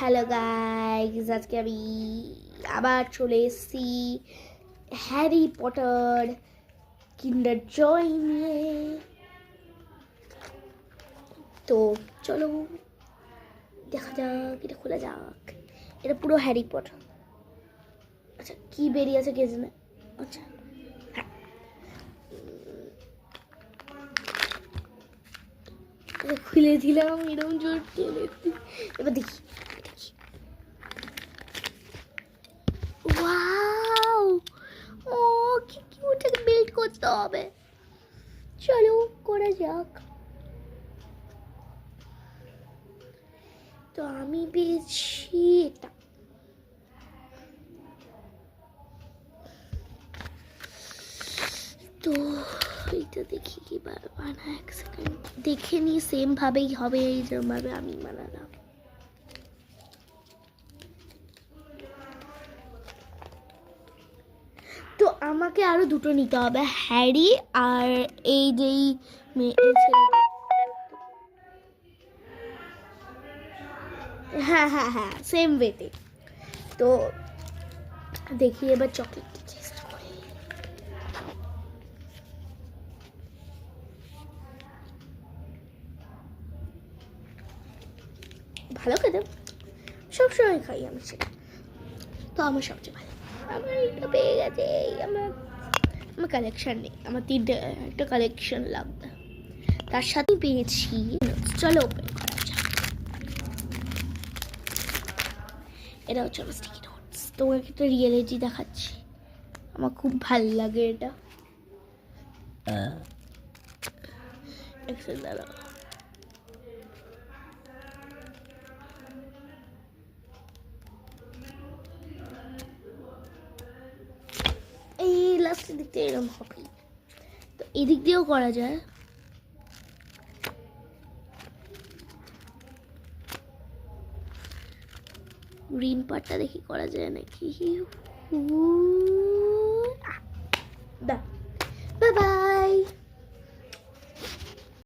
Hello guys, আজকে আমি আবার চলে এসেছি হ্যারি পটার কিন্ডার জয় নিয়ে। তো চলো দেখা যাক, এটা খোলা যাক। এটা পুরো হ্যারি পটার। আচ্ছা, কি বেরিয়ে আছে কে জানে। আচ্ছা হ্যাঁ, খুলে দিলাম এরকম জোর টেনে। এবার দেখি ওয়াও, ও কি কিউট, এটাকে বিল্ড করতে হবে। চলো করা যাক। তো আমি পেয়েছি এটা। তো এটা দেখি কি বানা, এক সেকেন্ড দেখে নি, সেম ভাবেই হবে এই যেভাবে আমি বানালাম। তো আমাকে আরো দুটো নিতে হবে, হ্যারি আর এই যেই হ্যাঁ হ্যাঁ হ্যাঁ সেম ওয়েতে। তো দেখি এবার চকলেট টেস্ট করে। ভালো খেতে, সবসময় খাই আমি সেটা। তো আমার সবচেয়ে ভালো, আমার এটা পেয়ে গেছে। আমার কালেকশন নেই, আমার একটা কালেকশন লাগবে। তার সাথে পেয়েছি, চলো ওপেন করা যাক। এটা হচ্ছে আমার স্টিকি নোটস। তোমাকে একটা রিয়েলিটি দেখাচ্ছি, আমার খুব ভালো লাগে এটা। দাঁড়া, এই লাস্টের দিক থেকে এরকম হবে। তো এদিক দিয়েও করা যায়। গ্রিন পার্টটা দেখি করা যায় নাকি।